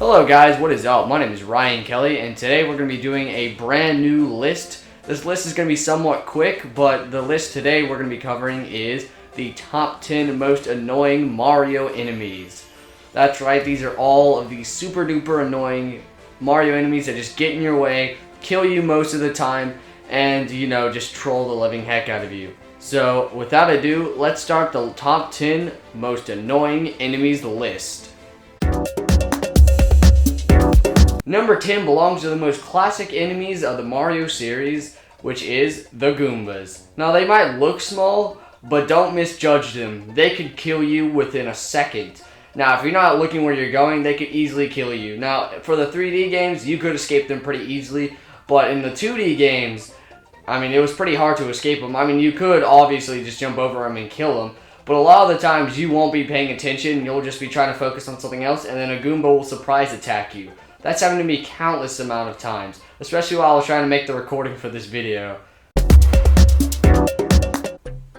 Hello guys, what is up? My name is Ryan Kelly, and today we're going to be doing a brand new list. This list is going to be somewhat quick, but the list today we're going to be covering is the top 10 most annoying Mario enemies. That's right, these are all of these super duper annoying Mario enemies that just get in your way, kill you most of the time, and just troll the living heck out of you. So without ado, let's start the top 10 most annoying enemies list. Number 10 belongs to the most classic enemies of the Mario series, which is the Goombas. Now they might look small, but don't misjudge them. They could kill you within a second. Now if you're not looking where you're going, they could easily kill you. Now for the 3D games, you could escape them pretty easily, but in the 2D games, it was pretty hard to escape them. You could obviously just jump over them and kill them, but a lot of the times you won't be paying attention, you'll just be trying to focus on something else, and then a Goomba will surprise attack you. That's happened to me countless amount of times, especially while I was trying to make the recording for this video.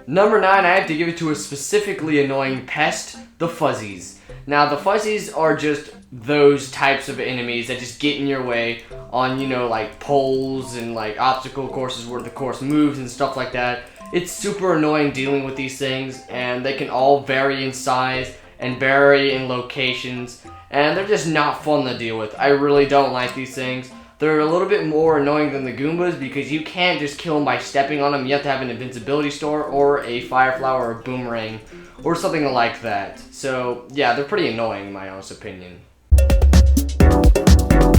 Number 9, I have to give it to a specifically annoying pest, the Fuzzies. Now, the Fuzzies are just those types of enemies that just get in your way on, like poles and like obstacle courses where the course moves and stuff like that. It's super annoying dealing with these things, and they can all vary in size and vary in locations, and they're just not fun to deal with. I really don't like these things. They're a little bit more annoying than the Goombas because you can't just kill them by stepping on them. You have to have an invincibility star or a fire flower or a boomerang or something like that. So yeah, they're pretty annoying in my honest opinion.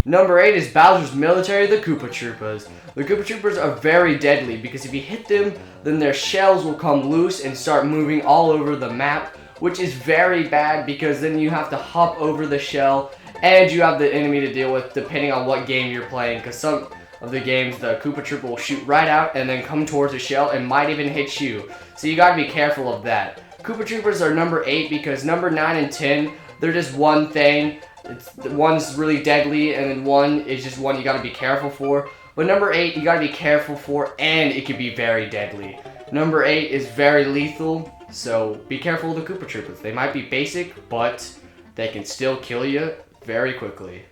Number 8 is Bowser's Military, the Koopa Troopas. The Koopa Troopas are very deadly because if you hit them, then their shells will come loose and start moving all over the map, which is very bad because then you have to hop over the shell and you have the enemy to deal with depending on what game you're playing, because some of the games the Koopa Troopa will shoot right out and then come towards the shell and might even hit you. So you gotta be careful of that. Koopa Troopers are number 8 because number 9 and 10, they're just one thing. One's really deadly and then one is just one you gotta be careful for. But number 8 you gotta be careful for, and it can be very deadly. Number 8 is very lethal, so be careful with the Koopa Troopas. They might be basic, but they can still kill you very quickly.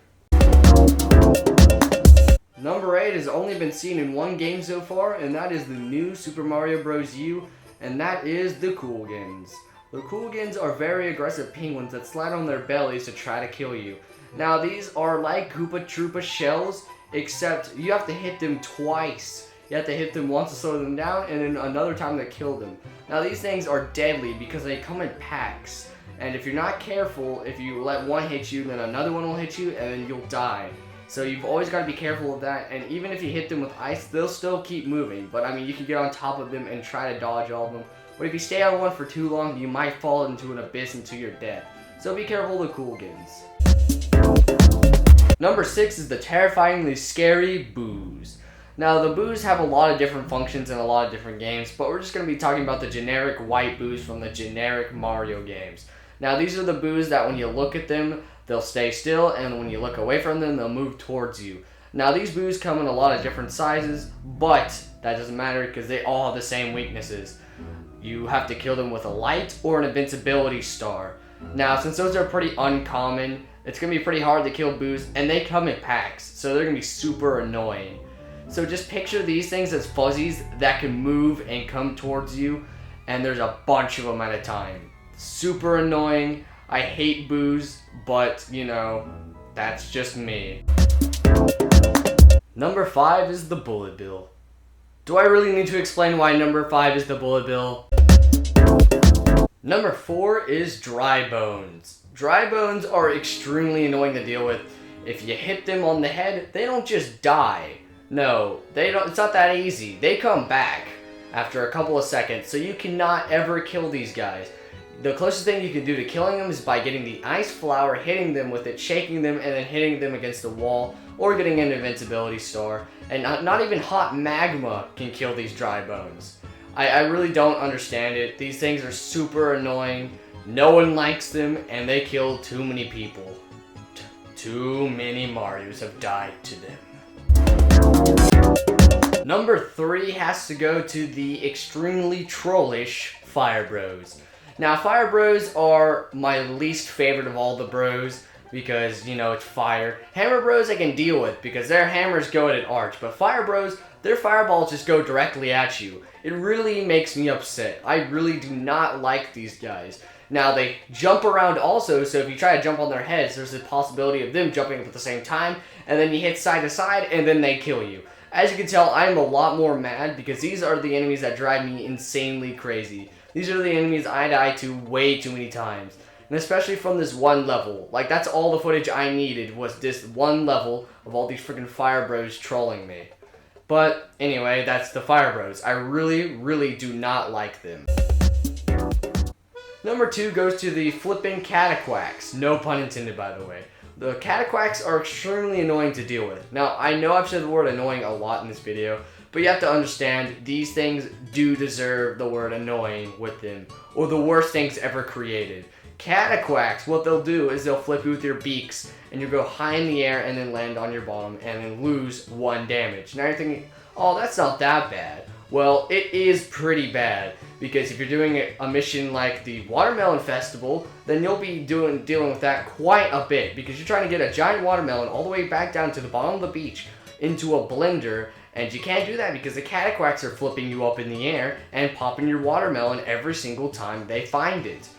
Number 8 has only been seen in one game so far, and that is the new Super Mario Bros. U, and that is the Koolgans. The Koolgans are very aggressive penguins that slide on their bellies to try to kill you. Now these are like Koopa Troopa shells, except you have to hit them twice. You have to hit them once to slow them down, and then another time to kill them. Now these things are deadly because they come in packs, and if you're not careful, if you let one hit you, then another one will hit you, and then you'll die. So you've always got to be careful of that, and even if you hit them with ice, they'll still keep moving. But you can get on top of them and try to dodge all of them. But if you stay on one for too long, you might fall into an abyss into your death. So be careful of the Koolgans. Number 6 is the terrifyingly scary Boos. Now the Boos have a lot of different functions in a lot of different games, but we're just going to be talking about the generic white Boos from the generic Mario games. Now these are the Boos that when you look at them, they'll stay still, and when you look away from them, they'll move towards you. Now these Boos come in a lot of different sizes, but that doesn't matter because they all have the same weaknesses. You have to kill them with a light or an invincibility star. Now since those are pretty uncommon, it's going to be pretty hard to kill Boos, and they come in packs, so they're going to be super annoying. So just picture these things as fuzzies that can move and come towards you, and there's a bunch of them at a time. Super annoying. I hate Boos, but that's just me. Number 5 is the Bullet Bill. Do I really need to explain why number 5 is the Bullet Bill? Number 4 is Dry Bones. Dry Bones are extremely annoying to deal with. If you hit them on the head, they don't just die. No, they don't. It's not that easy. They come back after a couple of seconds, so you cannot ever kill these guys. The closest thing you can do to killing them is by getting the ice flower, hitting them with it, shaking them, and then hitting them against the wall, or getting an invincibility star. And not even hot magma can kill these Dry Bones. I really don't understand it. These things are super annoying. No one likes them, and they kill too many people. Too many Marios have died to them. Number 3 has to go to the extremely trollish Fire Bros. Now, Fire Bros are my least favorite of all the bros. because, you know, it's fire. Hammer Bros I can deal with because their hammers go at an arch, but Fire Bros, their fireballs just go directly at you. It really makes me upset. I really do not like these guys. Now, they jump around also, so if you try to jump on their heads, there's a possibility of them jumping up at the same time, and then you hit side to side, and then they kill you. As you can tell, I'm a lot more mad because these are the enemies that drive me insanely crazy. These are the enemies I die to way too many times. And especially from this one level. Like, that's all the footage I needed was this one level of all these freaking Fire Bros trolling me. But, anyway, that's the Fire Bros. I really, really do not like them. Number 2 goes to the flipping Cataquacks. No pun intended, by the way. The Cataquacks are extremely annoying to deal with. Now, I know I've said the word annoying a lot in this video, but you have to understand, these things do deserve the word annoying with them, or the worst things ever created. Cataquacks, what they'll do is they'll flip you with your beaks, and you'll go high in the air and then land on your bottom and then lose 1 damage. Now you're thinking, oh, that's not that bad. Well, it is pretty bad, because if you're doing a mission like the Watermelon Festival, then you'll be dealing with that quite a bit, because you're trying to get a giant watermelon all the way back down to the bottom of the beach into a blender, and you can't do that because the Cataquacks are flipping you up in the air and popping your watermelon every single time they find it.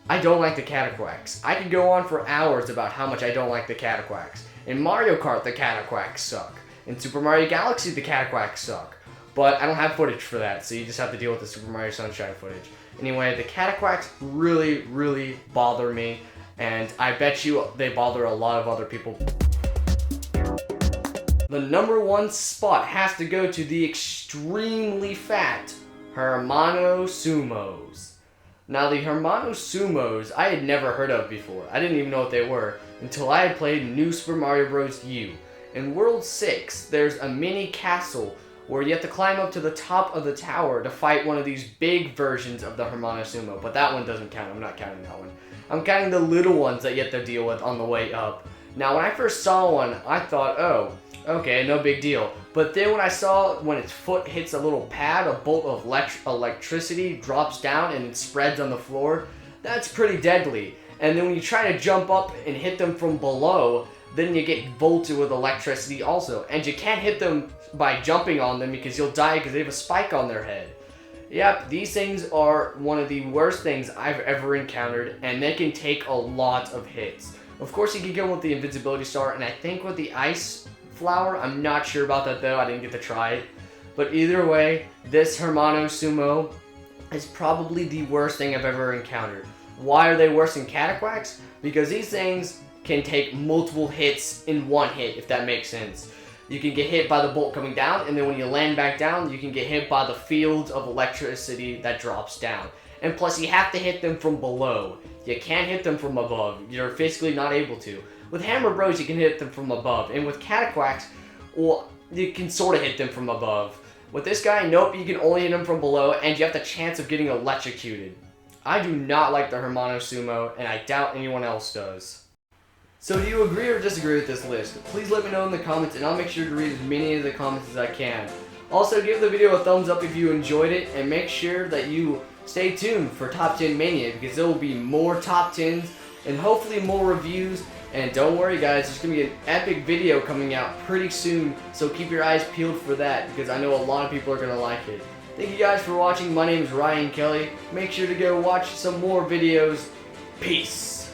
I don't like the Cataquacks. I could go on for hours about how much I don't like the Cataquacks. In Mario Kart, the Cataquacks suck. In Super Mario Galaxy, the Cataquacks suck. But I don't have footage for that, so you just have to deal with the Super Mario Sunshine footage. Anyway, the Cataquacks really, really bother me, and I bet you they bother a lot of other people. The number 1 spot has to go to the extremely fat Hermano Sumos. Now, the Hermano Sumos I had never heard of before. I didn't even know what they were until I had played New Super Mario Bros. U. In World 6, there's a mini castle where you have to climb up to the top of the tower to fight one of these big versions of the Hermano Sumo. But that one doesn't count. I'm not counting that one. I'm counting the little ones that you have to deal with on the way up. Now, when I first saw one, I thought, oh, okay, no big deal. But then when I saw when its foot hits a little pad, a bolt of electricity drops down and it spreads on the floor, that's pretty deadly. And then when you try to jump up and hit them from below, then you get volted with electricity also. And you can't hit them by jumping on them because you'll die because they have a spike on their head. Yep, these things are one of the worst things I've ever encountered, and they can take a lot of hits. Of course, you can get with the invincibility star, and I think with the ice flower, I'm not sure about that though, I didn't get to try it. But either way, this Hermano Sumo is probably the worst thing I've ever encountered. Why are they worse than Cataquacks? Because these things can take multiple hits in one hit, if that makes sense. You can get hit by the bolt coming down, and then when you land back down, you can get hit by the field of electricity that drops down. And plus, you have to hit them from below. You can't hit them from above. You're physically not able to. With Hammer Bros, you can hit them from above. And with Cataquacks, well, you can sort of hit them from above. With this guy, nope, you can only hit him from below, and you have the chance of getting electrocuted. I do not like the Hermano Sumo, and I doubt anyone else does. So do you agree or disagree with this list? Please let me know in the comments, and I'll make sure to read as many of the comments as I can. Also, give the video a thumbs up if you enjoyed it, and make sure that you stay tuned for Top 10 Mania, because there will be more Top 10s, and hopefully more reviews. And don't worry guys, there's going to be an epic video coming out pretty soon, so keep your eyes peeled for that, because I know a lot of people are going to like it. Thank you guys for watching. My name is Ryan Kelly. Make sure to go watch some more videos. Peace!